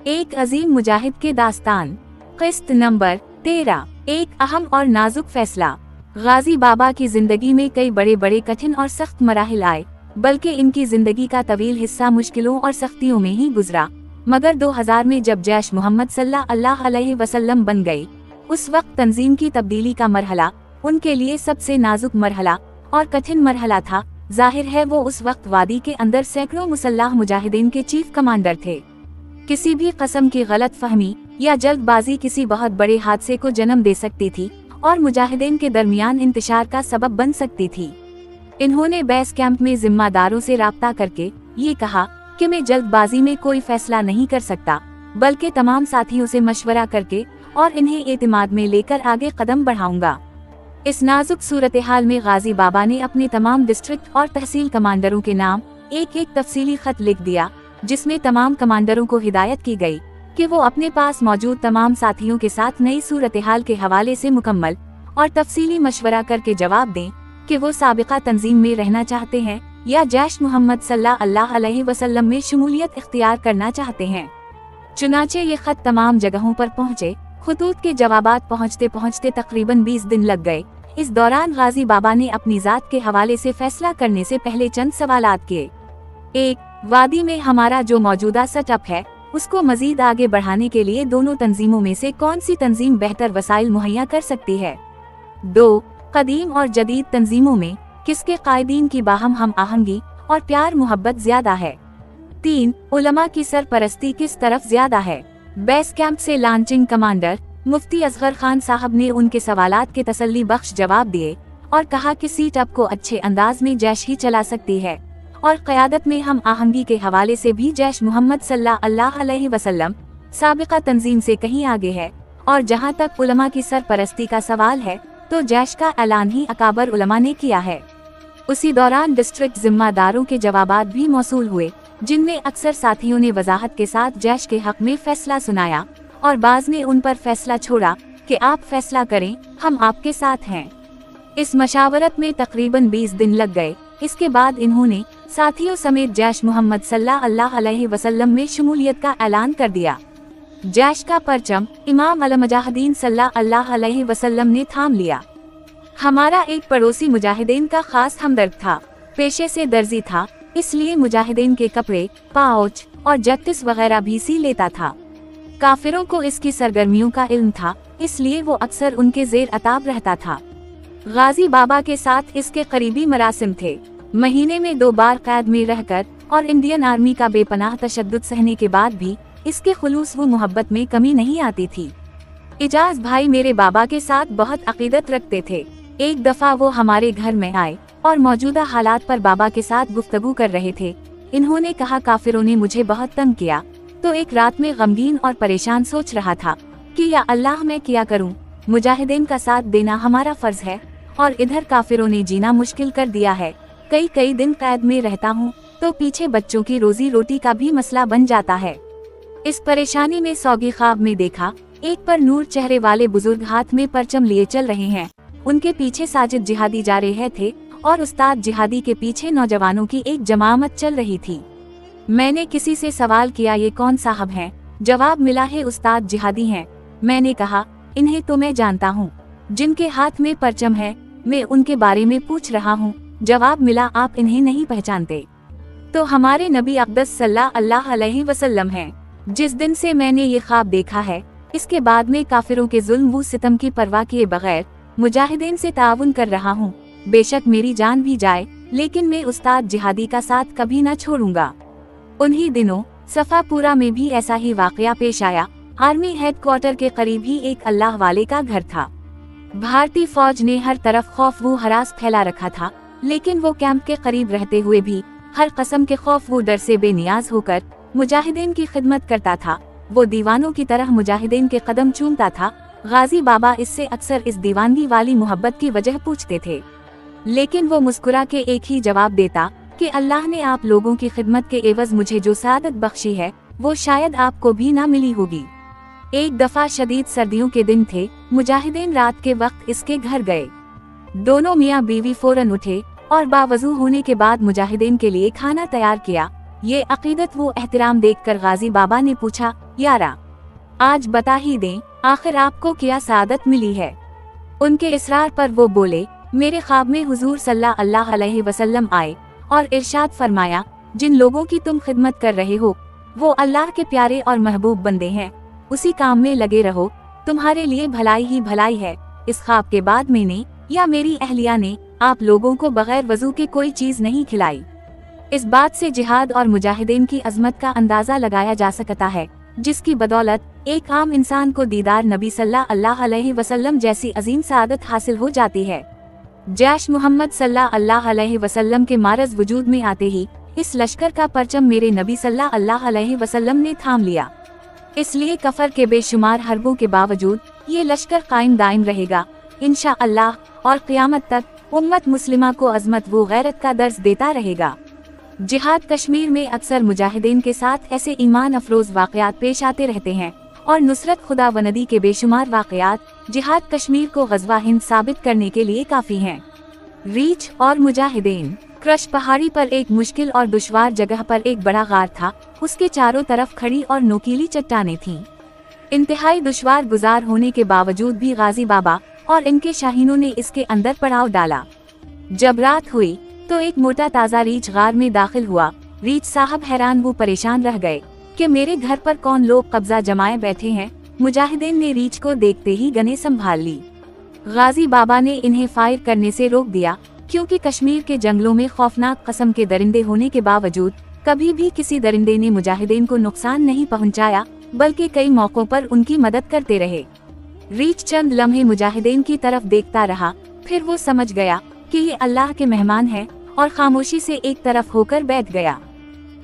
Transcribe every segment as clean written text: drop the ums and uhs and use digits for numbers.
एक अजीम मुजाहिद के दास्तान। किस्त नंबर 13। एक अहम और नाजुक फैसला। गाजी बाबा की जिंदगी में कई बड़े बड़े कठिन और सख्त मराहिल आए, बल्कि इनकी जिंदगी का तवील हिस्सा मुश्किलों और सख्तियों में ही गुजरा। मगर 2000 में जब जैश मोहम्मद सल्लल्लाहु अलैहि वसल्लम बन गई, उस वक्त तंजीम की तब्दीली का मरहला उनके लिए सबसे नाजुक मरहला और कठिन मरहला था। जाहिर है वो उस वक्त वादी के अंदर सैकड़ों मुसल्लाह मुजाहिदीन के चीफ कमांडर थे। किसी भी किस्म की गलत फहमी या जल्दबाजी किसी बहुत बड़े हादसे को जन्म दे सकती थी और मुजाहिदीन के दरमियान इंतशार का सबब बन सकती थी। इन्होंने बेस कैंप में जिम्मेदारों से राब्ता करके ये कहा कि मैं जल्दबाजी में कोई फैसला नहीं कर सकता, बल्कि तमाम साथियों से मशवरा करके और इन्हें एतमाद में लेकर आगे कदम बढ़ाऊंगा। इस नाजुक सूरत हाल में गाजी बाबा ने अपने तमाम डिस्ट्रिक्ट और तहसील कमांडरों के नाम एक एक तफसीली खत लिख दिया, जिसमें तमाम कमांडरों को हिदायत की गई कि वो अपने पास मौजूद तमाम साथियों के साथ नई सूरत हाल के हवाले से मुकम्मल और तफसीली मशवरा करके जवाब दें कि वो साबिका तंजीम में रहना चाहते हैं या जैश मोहम्मद सल्लल्लाहु अलैहि वसल्लम में शमूलियत इख्तियार करना चाहते हैं। चुनाचे ये खत तमाम जगहों पर पहुँचे। खुतूत के जवाबात पहुँचते पहुँचते तकरीबन 20 दिन लग गए। इस दौरान गाजी बाबा ने अपनी जात के हवाले से फैसला करने से पहले चंद सवालात किए। 1. वादी में हमारा जो मौजूदा सेटअप है, उसको मजीद आगे बढ़ाने के लिए दोनों तंजीमों में से कौन सी तंजीम बेहतर वसाइल मुहैया कर सकती है। 2. कदीम और जदीद तंजीमों में किसके कायदीन की बाहम हम आहंगी और प्यार मोहब्बत ज्यादा है। 3. उलमा की सरपरस्ती किस तरफ ज्यादा है। बेस कैंप से लॉन्चिंग कमांडर मुफ्ती असगर खान साहब ने उनके सवालात के तसल्ली बख्श जवाब दिए और कहा कि सीट अप को अच्छे अंदाज में जैश ही चला सकती है और क़यादत में हम आहंगी के हवाले से भी जैश मोहम्मद सल्लल्लाहु अलैहि वसल्लम साबिका तंजीम से कहीं आगे है। और जहां तक उलमा की सरपरस्ती का सवाल है तो जैश का ऐलान ही अकाबर उलमा ने किया है। उसी दौरान डिस्ट्रिक्ट जिम्मेदारों के जवाबात भी मौसूल हुए, जिनमें अक्सर साथियों ने वजाहत के साथ जैश के हक में फैसला सुनाया और बाज ने उन पर फैसला छोड़ा कि आप फैसला करें, हम आपके साथ हैं। इस मशावरत में तकरीबन 20 दिन लग गए। इसके बाद इन्होंने साथियों समेत जैश मोहम्मद सल्लल्लाहु अलैहि वसल्लम में शमूलियत का ऐलान कर दिया। जैश का परचम इमाम अल मुजाहिदीन सल्लल्लाहु अलैहि वसल्लम ने थाम लिया। हमारा एक पड़ोसी मुजाहिदीन का खास हमदर्द था, पेशे से दर्जी था, इसलिए मुजाहिदीन के कपड़े, पाउच और जैकेट्स वगैरह भी सी लेता था। काफिरों को इसकी सरगर्मियों का इल्म था, इसलिए वो अक्सर उनके जेर अताब रहता था। गाजी बाबा के साथ इसके करीबी मरासिम थे। महीने में 2 बार कैद में रहकर और इंडियन आर्मी का बेपनाह तशद्दुद सहने के बाद भी इसके खुलूस व मोहब्बत में कमी नहीं आती थी। इजाज भाई मेरे बाबा के साथ बहुत अकीदत रखते थे। एक दफा वो हमारे घर में आए और मौजूदा हालात पर बाबा के साथ गुफ्तगू कर रहे थे। इन्होंने कहा, काफिरों ने मुझे बहुत तंग किया, तो एक रात में गमगीन और परेशान सोच रहा था कि या अल्लाह मैं क्या करूं, मुजाहिदीन का साथ देना हमारा फर्ज है और इधर काफिरों ने जीना मुश्किल कर दिया है। कई दिन कैद में रहता हूं तो पीछे बच्चों की रोजी रोटी का भी मसला बन जाता है। इस परेशानी में सौगी ख्वाब में देखा, एक पर नूर चेहरे वाले बुजुर्ग हाथ में परचम लिए चल रहे हैं। उनके पीछे साजिद जिहादी जा रहे थे और उस्ताद जिहादी के पीछे नौजवानों की एक जमामत चल रही थी। मैंने किसी से सवाल किया, ये कौन साहब हैं? जवाब मिला है उस्ताद जिहादी हैं। मैंने कहा, इन्हें तो मैं जानता हूँ, जिनके हाथ में परचम है, मैं उनके बारे में पूछ रहा हूँ। जवाब मिला, आप इन्हें नहीं पहचानते? तो हमारे नबी अक़दस सल्लल्लाहु अलैहि वसल्लम हैं। जिस दिन से मैंने ये ख्वाब देखा है, इसके बाद में काफिरों के जुल्म व सितम की परवाह किए बगैर मुजाहिदीन से ताउन कर रहा हूँ। बेशक मेरी जान भी जाए, लेकिन मैं उस्ताद जिहादी का साथ कभी न छोड़ूंगा। उन्हीं दिनों सफापुरा में भी ऐसा ही वाकया पेश आया। आर्मी हेडक्वार्टर के करीब ही एक अल्लाह वाले का घर था। भारतीय फौज ने हर तरफ खौफ व हरास फैला रखा था, लेकिन वो कैंप के करीब रहते हुए भी हर कस्म के खौफ व डर से बेनियाज होकर मुजाहिदीन की खिदमत करता था। वो दीवानों की तरह मुजाहिदीन के कदम चूमता था। गाजी बाबा इससे अक्सर इस दीवानगी वाली मोहब्बत की वजह पूछते थे, लेकिन वो मुस्कुरा के एक ही जवाब देता कि अल्लाह ने आप लोगों की खिदमत के एवज मुझे जो सादत बख्शी है, वो शायद आपको भी ना मिली होगी। एक दफा शदीद सर्दियों के दिन थे। मुजाहिदीन रात के वक्त इसके घर गए। दोनों मियाँ बीवी फौरन उठे और बावजू होने के बाद मुजाहिदीन के लिए खाना तैयार किया ये अकीदत वो एहतराम देखकर गाजी बाबा ने पूछा, यारा आज बता ही दें, आखिर आपको क्या सादत मिली है। उनके इसरार पर वो बोले, मेरे ख्वाब में हुजूर सल्लल्लाहु अलैहि वसल्लम आए और इरशाद फरमाया, जिन लोगों की तुम खिदमत कर रहे हो वो अल्लाह के प्यारे और महबूब बंदे हैं, उसी काम में लगे रहो, तुम्हारे लिए भलाई ही भलाई है। इस ख्वाब के बाद मैंने या मेरी अहलिया ने आप लोगों को बगैर वजू के कोई चीज नहीं खिलाई। इस बात से जिहाद और मुजाहिदीन की अजमत का अंदाजा लगाया जा सकता है, जिसकी बदौलत एक आम इंसान को दीदार नबी सल्लल्लाहु अलैहि वसल्लम जैसी अजीम सादत हासिल हो जाती है। जैश मोहम्मद सल्लल्लाहु अलैहि वसल्लम के मारज वजूद में आते ही इस लश्कर का परचम मेरे नबी सल्लल्लाहु अलैहि वसल्लम ने थाम लिया। इसलिए कफर के बेशुमार हरबों के बावजूद ये लश्कर कायम दायम रहेगा इंशाअल्लाह, और क़यामत तक उम्मत मुस्लिमा को अजमत व गैरत का दर्ज देता रहेगा। जिहाद कश्मीर में अक्सर मुजाहिदीन के साथ ऐसे ईमान अफरोज वाक़यात पेश आते रहते हैं और नुसरत खुदा व नदी के बेशुमार वाक़यात जिहाद कश्मीर को ग़ज़वा हिंद साबित करने के लिए काफ़ी हैं। रीछ और मुजाहिदीन। क्रश पहाड़ी पर एक मुश्किल और दुश्वार जगह पर एक बड़ा गार था। उसके चारों तरफ खड़ी और नोकीली चट्टानें थीं। इंतहाई दुश्वार गुजार होने के बावजूद भी गाजी बाबा और इनके शाहीनों ने इसके अंदर पड़ाव डाला। जब रात हुई तो एक मोटा ताज़ा रीछ गार में दाखिल हुआ। रीछ साहब हैरान वो परेशान रह गए कि मेरे घर पर कौन लोग कब्जा जमाए बैठे हैं। मुजाहिदीन ने रीछ को देखते ही गने संभाल ली। गाजी बाबा ने इन्हें फायर करने से रोक दिया, क्योंकि कश्मीर के जंगलों में खौफनाक किस्म के दरिंदे होने के बावजूद कभी भी किसी दरिंदे ने मुजाहिदीन को नुकसान नहीं पहुंचाया, बल्कि कई मौकों पर उनकी मदद करते रहे। रीछ चंद लम्हे मुजाहिदीन की तरफ देखता रहा, फिर वो समझ गया कि ये अल्लाह के मेहमान हैं और खामोशी से एक तरफ होकर बैठ गया।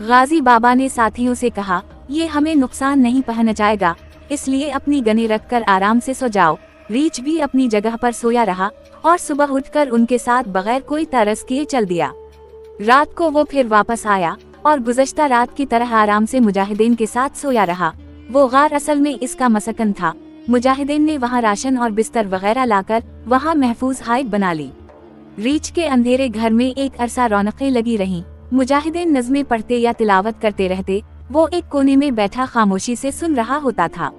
गाजी बाबा ने साथियों से कहा, ये हमें नुकसान नहीं पहुंचाएगा, इसलिए अपनी गने रखकर आराम से सो जाओ। रीछ भी अपनी जगह पर सोया रहा और सुबह उठकर उनके साथ बगैर कोई तरस किए चल दिया। रात को वो फिर वापस आया और गुज़श्ता रात की तरह आराम से मुजाहिदीन के साथ सोया रहा। वो गार असल में इसका मसकन था। मुजाहिदीन ने वहाँ राशन और बिस्तर वगैरह लाकर वहाँ महफूज हाइट बना ली। रीछ के अंधेरे घर में एक अरसा रौनकें लगी रहीं। मुजाहिदीन नज़में पढ़ते या तिलावत करते रहते, वो एक कोने में बैठा खामोशी से सुन रहा होता था,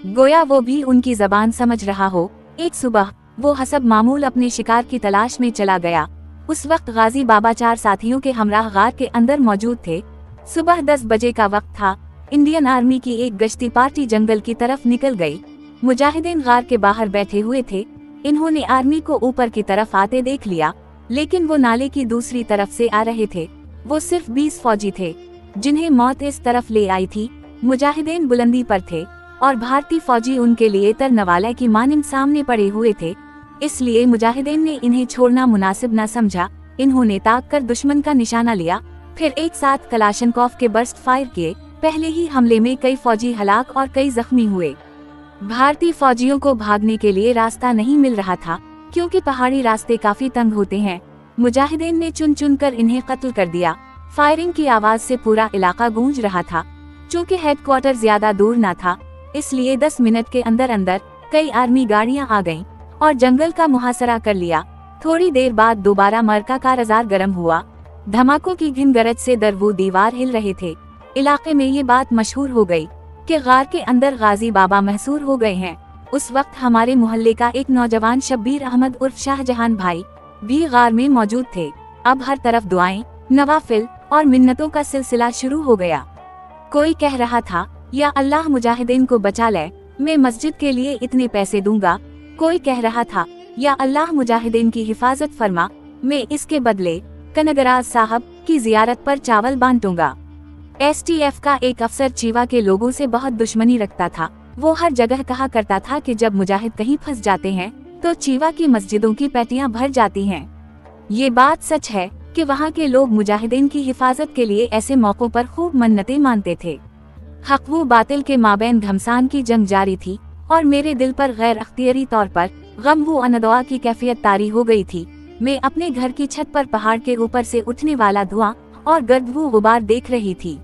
गोया वो भी उनकी जबान समझ रहा हो। एक सुबह वो हसब मामूल अपने शिकार की तलाश में चला गया। उस वक्त गाजी बाबा 4 साथियों के हमराह गार के अंदर मौजूद थे। सुबह 10 बजे का वक्त था। इंडियन आर्मी की एक गश्ती पार्टी जंगल की तरफ निकल गई। मुजाहिदीन गार के बाहर बैठे हुए थे। इन्होंने आर्मी को ऊपर की तरफ आते देख लिया, लेकिन वो नाले की दूसरी तरफ से आ रहे थे। वो सिर्फ 20 फौजी थे, जिन्हें मौत इस तरफ ले आई थी। मुजाहिदीन बुलंदी पर थे और भारतीय फौजी उनके लिए तरनवाले की मानिंद सामने पड़े हुए थे, इसलिए मुजाहिदीन ने इन्हें छोड़ना मुनासिब न समझा। इन्होंने ताक कर दुश्मन का निशाना लिया, फिर एक साथ कलाशनकोफ के बर्स्ट फायर किए। पहले ही हमले में कई फौजी हलाक और कई जख्मी हुए। भारतीय फौजियों को भागने के लिए रास्ता नहीं मिल रहा था, क्योंकि पहाड़ी रास्ते काफी तंग होते हैं। मुजाहिदीन ने चुन चुन कर इन्हें कत्ल कर दिया। फायरिंग की आवाज से पूरा इलाका गूंज रहा था। चूँकि हेडक्वार्टर ज्यादा दूर न था, इसलिए 10 मिनट के अंदर अंदर कई आर्मी गाड़ियां आ गईं और जंगल का मुहासरा कर लिया। थोड़ी देर बाद दोबारा मरका का रज़ार गर्म हुआ। धमाकों की घिन गरज से दरवू दीवार हिल रहे थे। इलाके में ये बात मशहूर हो गई कि गार के अंदर गाजी बाबा महसूर हो गए हैं। उस वक्त हमारे मोहल्ले का एक नौजवान शब्बीर अहमद उर्फ शाहजहान भाई भी गार में मौजूद थे। अब हर तरफ दुआएं, नवाफिल और मिन्नतों का सिलसिला शुरू हो गया। कोई कह रहा था, या अल्लाह मुजाहिदीन को बचा ले, मैं मस्जिद के लिए इतने पैसे दूंगा। कोई कह रहा था, या अल्लाह मुजाहिदीन की हिफाजत फरमा, मैं इसके बदले कनगराज साहब की जियारत पर चावल बांटूंगा। STF का एक अफसर चीवा के लोगों से बहुत दुश्मनी रखता था। वो हर जगह कहा करता था कि जब मुजाहिद कहीं फंस जाते हैं तो चीवा की मस्जिदों की पेटियां भर जाती हैं। ये बात सच है कि वहाँ के लोग मुजाहिदीन की हिफाजत के लिए ऐसे मौकों पर खूब मन्नतें मानते थे। हक व बातिल के माबैन घमसान की जंग जारी थी और मेरे दिल पर गैर अख्तियारी तौर पर गम व अनदवा की कैफियत तारी हो गई थी। मैं अपने घर की छत पर पहाड़ के ऊपर से उठने वाला धुआं और गर्द व गुबार देख रही थी,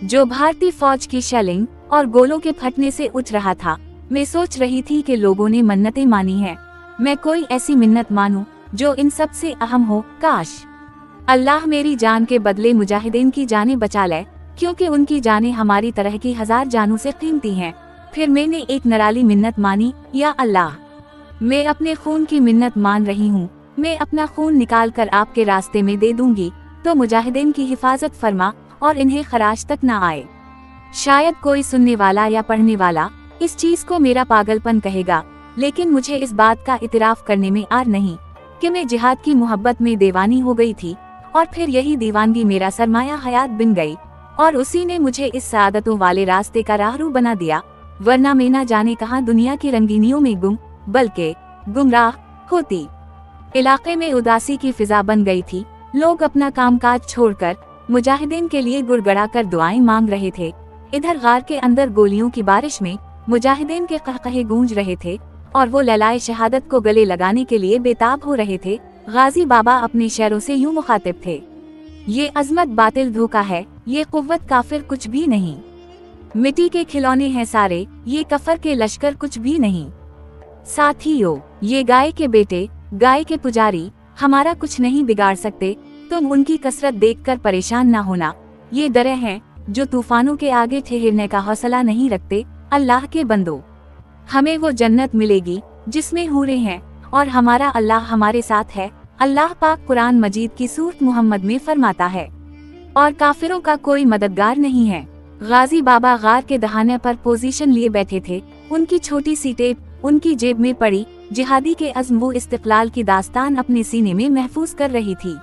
जो भारतीय फौज की शेलिंग और गोलों के फटने से उठ रहा था। मैं सोच रही थी कि लोगों ने मन्नतें मानी हैं, मैं कोई ऐसी मिन्नत मानूं जो इन सब से अहम हो। काश अल्लाह मेरी जान के बदले मुजाहिदीन की जानें बचा ले, क्योंकि उनकी जानें हमारी तरह की 1000 जानों से कीमती हैं। फिर मैंने एक निराली मिन्नत मानी, या अल्लाह, मैं अपने खून की मिन्नत मान रही हूँ, मैं अपना खून निकाल कर आपके रास्ते में दे दूंगी, तो मुजाहिदीन की हिफाजत फरमा और इन्हें खराज तक न आए। शायद कोई सुनने वाला या पढ़ने वाला इस चीज को मेरा पागलपन कहेगा, लेकिन मुझे इस बात का इतराफ करने में आर नहीं कि मैं जिहाद की मोहब्बत में दीवानी हो गई थी, और फिर यही दीवानगी मेरा सरमाया हयात बन गई, और उसी ने मुझे इस सआदतों वाले रास्ते का राहरू बना दिया, वरना मैं न जाने कहाँ दुनिया की रंगीनियों में बल्कि गुमराह होती। इलाके में उदासी की फिजा बन गई थी। लोग अपना कामकाज छोड़कर मुजाहिदीन के लिए गुड़गड़ा कर दुआएं मांग रहे थे। इधर गार के अंदर गोलियों की बारिश में मुजाहिदीन के कहकहे गूंज रहे थे, और वो ललाए शहादत को गले लगाने के लिए बेताब हो रहे थे। गाजी बाबा अपने शेरों से यूं मुखातिब थे, ये अजमत बातिल धोखा है, ये कुव्वत काफिर कुछ भी नहीं, मिट्टी के खिलौने हैं सारे, ये कफर के लश्कर कुछ भी नहीं। साथियों, ये गाय के बेटे, गाय के पुजारी हमारा कुछ नहीं बिगाड़ सकते, तुम उनकी कसरत देखकर परेशान ना होना। ये दरे हैं जो तूफानों के आगे ठहरने का हौसला नहीं रखते। अल्लाह के बंदो, हमें वो जन्नत मिलेगी जिसमें हूरें हैं, और हमारा अल्लाह हमारे साथ है। अल्लाह पाक कुरान मजीद की सूरत मुहम्मद में फरमाता है, और काफिरों का कोई मददगार नहीं है। गाजी बाबा गार के दहाने पर पोजीशन लिए बैठे थे। उनकी छोटी सी टेप उनकी जेब में पड़ी। जिहादी के अज़्म वो इस्तिक़लाल की दास्तान अपने सीने में महफूज कर रही थी।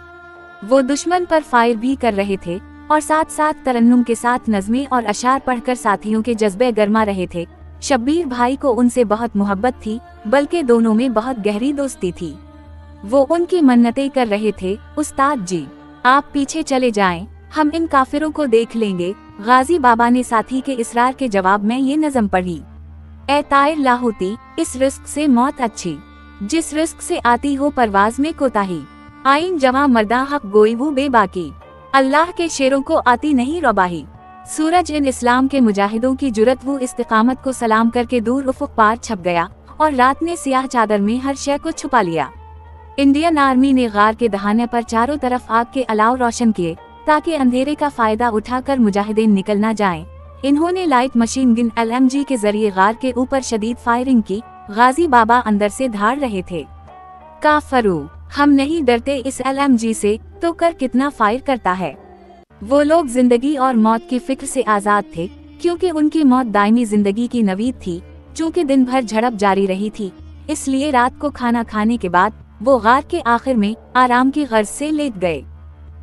वो दुश्मन पर फायर भी कर रहे थे, और साथ साथ तरन्नुम के साथ नज़में और अशार पढ़कर साथियों के जज्बे गरमा रहे थे। शब्बीर भाई को उनसे बहुत मोहब्बत थी, बल्कि दोनों में बहुत गहरी दोस्ती थी। वो उनकी मन्नतें कर रहे थे, उस्ताद जी आप पीछे चले जाएं, हम इन काफिरों को देख लेंगे। गाजी बाबा ने साथी के इसरार के जवाब में ये नज़म पढ़ी, ए तायर लाहौती, इस रिस्क से मौत अच्छी, जिस रिस्क से आती हो परवाज में कोताही, आइन जवां मर्दा हक गोई वो बेबाकी, अल्लाह के शेरों को आती नहीं रबाही। सूरज इन इस्लाम के मुजाहिदों की जुरत वो इस्तिकामत को सलाम करके दूर उफुक पार छप गया, और रात ने सियाह चादर में हर शय को छुपा लिया। इंडियन आर्मी ने गार के दहाने पर चारों तरफ आग के अलाव रोशन किए, ताकि अंधेरे का फायदा उठाकर मुजाहिदीन निकल न जाएं। इन्होंने लाइट मशीन गन LMG के जरिए गार के ऊपर शदीद फायरिंग की। गाजी बाबा अंदर से धाड़ रहे थे, काफरू हम नहीं डरते इस LMG से, तो कर कितना फायर करता है। वो लोग जिंदगी और मौत की फिक्र से आजाद थे, क्योंकि उनकी मौत दायमी जिंदगी की नवीद थी। चूँकि दिन भर झड़प जारी रही थी, इसलिए रात को खाना खाने के बाद वो गार के आखिर में आराम की गर्ज से लेट गए।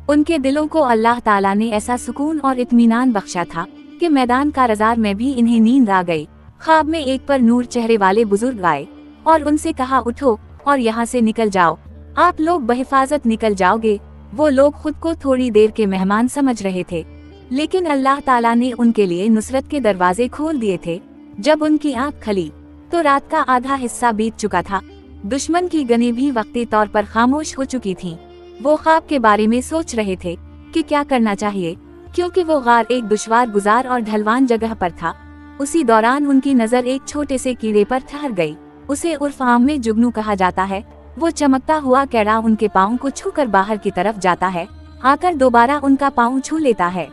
उनके दिलों को अल्लाह ताला ने ऐसा सुकून और इत्मीनान बख्शा था कि मैदान कारज़ार में भी इन्हें नींद आ गई। ख्वाब में एक पर नूर चेहरे वाले बुजुर्ग आए और उनसे कहा, उठो और यहाँ से निकल जाओ, आप लोग बहिफाजत निकल जाओगे। वो लोग खुद को थोड़ी देर के मेहमान समझ रहे थे, लेकिन अल्लाह ताला ने उनके लिए नुसरत के दरवाजे खोल दिए थे। जब उनकी आँख खली तो रात का आधा हिस्सा बीत चुका था। दुश्मन की गनें भी वक्ती तौर पर खामोश हो चुकी थीं। वो ख्वाब के बारे में सोच रहे थे कि क्या करना चाहिए, क्योंकि वो गार एक दुश्वार गुजार और ढलवान जगह पर था। उसी दौरान उनकी नजर एक छोटे से कीड़े पर ठहर गई। उसे उर्फ आम में जुगनू कहा जाता है। वो चमकता हुआ कैड़ा उनके पाँव को छूकर बाहर की तरफ जाता है, आकर दोबारा उनका पाँव छू लेता है।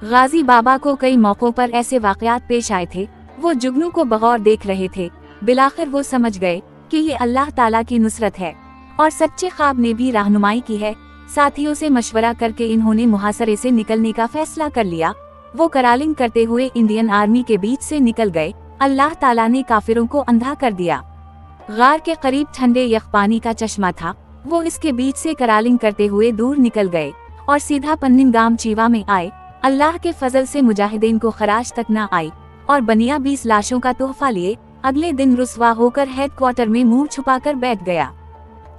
गाजी बाबा को कई मौकों पर ऐसे वाकयात पेश आए थे। वो जुगनू को बगौर देख रहे थे। बिलाखिर वो समझ गए कि ये अल्लाह ताला की नुसरत है, और सच्चे ख्वाब ने भी रहनुमाई की है। साथियों से मशवरा करके इन्होंने मुहासरे से निकलने का फैसला कर लिया। वो करालिंग करते हुए इंडियन आर्मी के बीच से निकल गए। अल्लाह ताला ने काफिरों को अंधा कर दिया। गार के करीब ठंडे यख पानी का चश्मा था। वो इसके बीच से करालिंग करते हुए दूर निकल गए और सीधा पन्निनगाम चीवा में आए। अल्लाह के फजल से मुजाहिदीन को खराज तक न आई, और बनिया 20 लाशों का तोहफा लिए अगले दिन रुस्वा होकर हेडक्वार्टर में मुंह छुपाकर बैठ गया।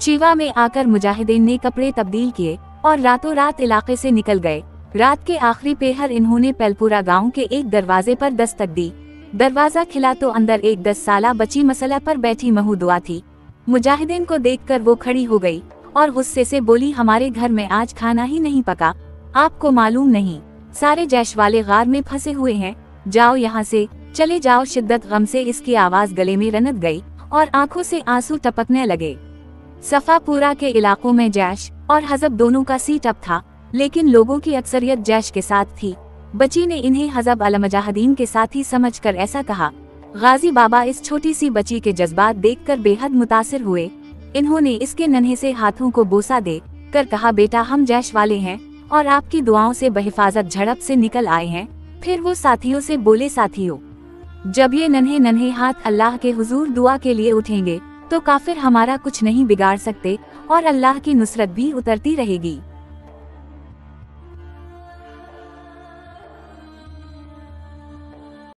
चीवा में आकर मुजाहिदीन ने कपड़े तब्दील किए और रातों रात इलाके से निकल गए। रात के आखिरी पहर इन्होंने पेलपुरा गांव के एक दरवाजे पर दस्तक दी। दरवाजा खिला तो अंदर एक 10 साला बच्ची मसला पर बैठी महूदुआ थी। मुजाहिदीन को देखकर वो खड़ी हो गई और गुस्से से बोली, हमारे घर में आज खाना ही नहीं पका, आपको मालूम नहीं सारे जैश वाले गार में फंसे हुए हैं, जाओ यहाँ से, चले जाओ। शिद्दत गम से इसकी आवाज गले में रनत गई और आंखों से आंसू टपकने लगे। सफापूरा के इलाकों में जैश और हजब दोनों का सीट अप था, लेकिन लोगों की अक्सरियत जैश के साथ थी। बच्ची ने इन्हें हजब अल-मुजाहिदीन के साथ ही समझकर ऐसा कहा। गाजी बाबा इस छोटी सी बच्ची के जज्बात देखकर बेहद मुतासिर हुए। इन्होंने इसके नन्हे से हाथों को बोसा दे कर कहा, बेटा हम जैश वाले हैं और आपकी दुआओं से बहिफाजत झड़प से निकल आए हैं। फिर वो साथियों से बोले, साथियों जब ये नन्हे नन्हे हाथ अल्लाह के हुजूर दुआ के लिए उठेंगे तो काफिर हमारा कुछ नहीं बिगाड़ सकते और अल्लाह की नुसरत भी उतरती रहेगी।